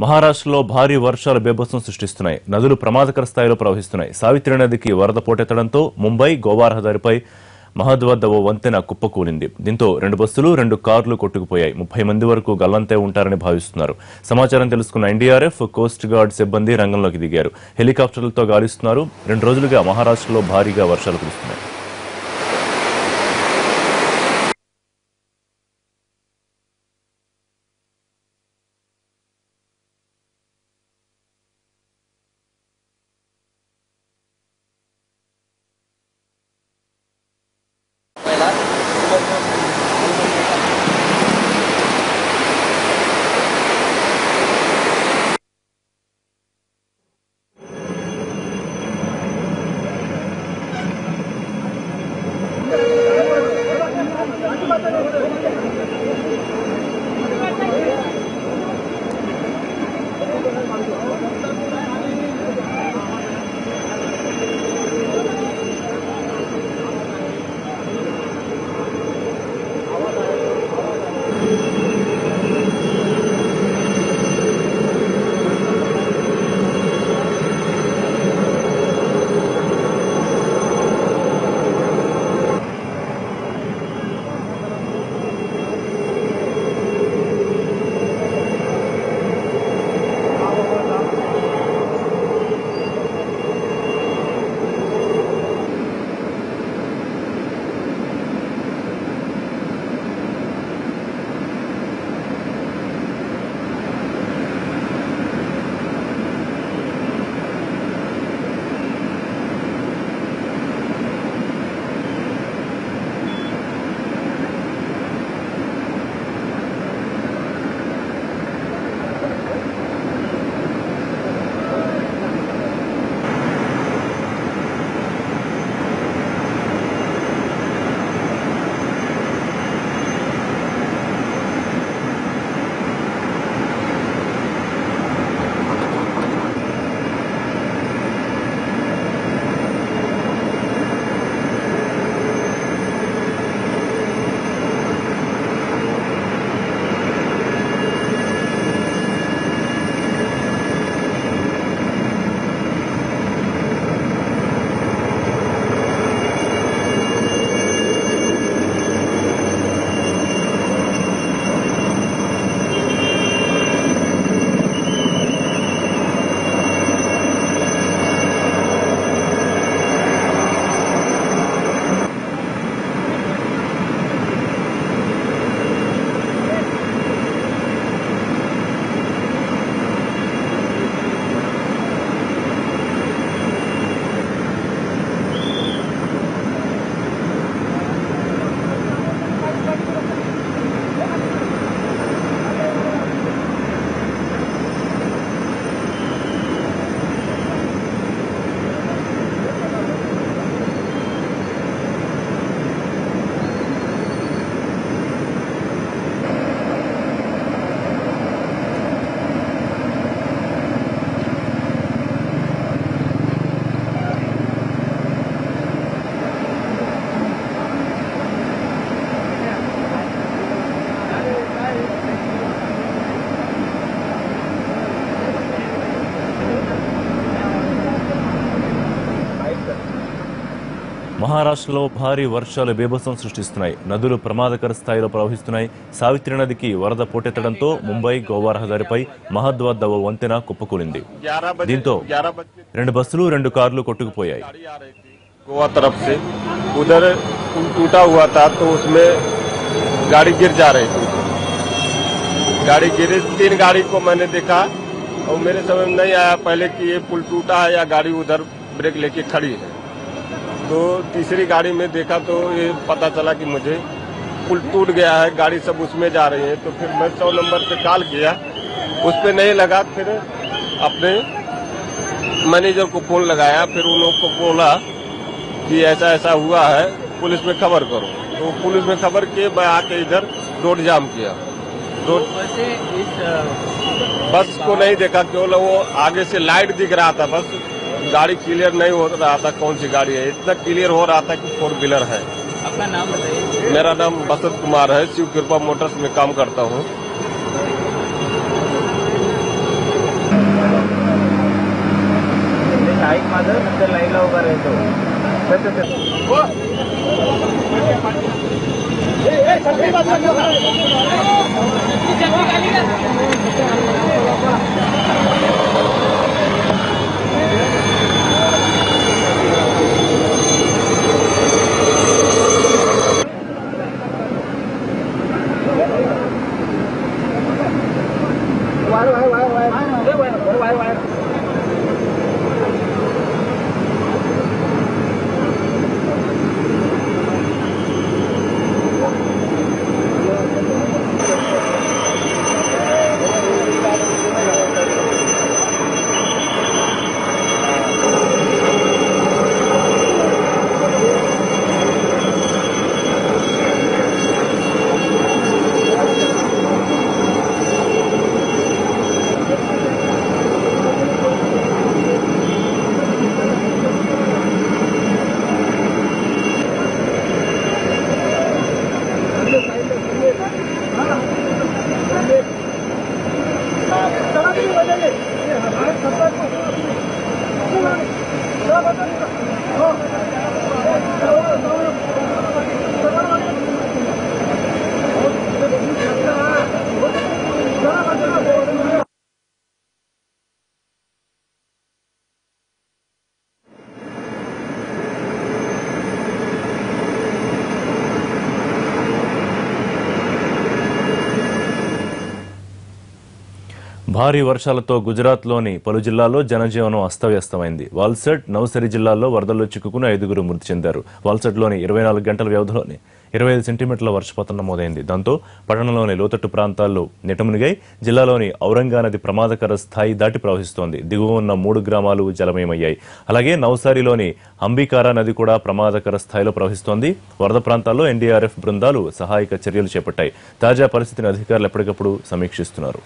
మహారాష్ట్రలో భారీ వర్షాలు బీభత్సం సృష్టిస్తున్నాయి. నదులు ప్రమాదకర స్థాయిలో ప్రవహిస్తున్నాయి. సావిత్రి నదికి వరద పోటెత్తడంతో ముంబై గోవా రహదారిపై మహద్ వద్ద ఓ వంతెన కుప్పకూలింది. దీంతో 2 బస్సులు 2 కార్లు కొట్టుకుపోయాయి. 30 మంది వరకు గల్లంతే ఉంటారని భావిస్తున్నారు. సమాచారం తెలుసుకున్న ఎన్డీఆర్ఎఫ్, కోస్ట్ గార్డ్ సిబ్బంది రంగంలోకి దిగారు. హెలికాప్టర్లతో గాలిస్తున్నారు. 2 రోజులుగా మహారాష్ట్రలో భారీగా వర్షాలు కురుస్తున్నాయి. మహారాష్ట్రలో భారీ వర్షాలు బీభత్సం సృష్టిస్తున్నాయి. నదులు ప్రమాదకర స్థాయిలో ప్రవహిస్తున్నాయి. సావిత్రి నదికి వరద పోటెత్తడంతో ముంబై గోవా రహదారిపై మహద్ వద్ద ఓ వంతెన కుప్పకూలింది. దీంతో 2 బస్సులు 2 కార్లు కొట్టుకుపోయాయి. गोवा तरफ से उधर पुल टूटा हुआ था तो उसमें गाड़ी गिर जा रही थी। गाड़ी गिरे 3 गाड़ी को मैंने देखा और मेरे समझ में नहीं आया पहले कि ये पुल टूटा है या गाड़ी उधर ब्रेक लेके खड़ी है। तो तीसरी गाड़ी में देखा तो ये पता चला कि मुझे पुल टूट गया है, गाड़ी सब उसमें जा रही है। तो फिर मैं 100 नंबर पे कॉल किया, उस पे नहीं लगा। फिर अपने मैनेजर को फोन लगाया, फिर उन लोगों को बोला कि ऐसा ऐसा हुआ है, पुलिस में खबर करो। तो पुलिस में खबर किए, मैं आके इधर रोड जाम किया। रोड बस को नहीं देखा, केवल वो आगे से लाइट दिख रहा था, बस गाड़ी क्लियर नहीं हो रहा था कौन सी गाड़ी है। इतना क्लियर हो रहा था कि 4 व्हीलर है। आपका नाम बताइए। मेरा नाम बसंत कुमार है, शिव कृपा मोटर्स में काम करता हूँ। హైక్ మాత్రం అంతే లైన్ లో ఒక రేటు భారీ వర్షాలతో గుజరాత్లోని పలు జిల్లాల్లో జనజీవనం అస్తవ్యస్తమైంది. వాల్సడ్, నవ్సరి జిల్లాల్లో వరదల్లో చిక్కుకుని 5 మృతి చెందారు. వాల్సడ్లోని 24 గంటల వ్యవధిలోనే 25 సెంటీమీటర్ల వర్షపాతం నమోదైంది. దాంతో పట్టణంలోని లోతట్టు ప్రాంతాల్లో నీటమునిగాయి. జిల్లాలోని ఔరంగా నది ప్రమాదకర స్థాయి దాటి ప్రవహిస్తోంది. దిగువ ఉన్న 3 గ్రామాలు జలమయమయ్యాయి. అలాగే నవ్సారిలోని అంబికారా నది కూడా ప్రమాదకర స్థాయిలో ప్రవహిస్తోంది. వరద ప్రాంతాల్లో ఎన్డీఆర్ఎఫ్ బృందాలు సహాయక చర్యలు చేపట్టాయి. తాజా పరిస్థితిని అధికారులు ఎప్పటికప్పుడు సమీక్షిస్తున్నారు.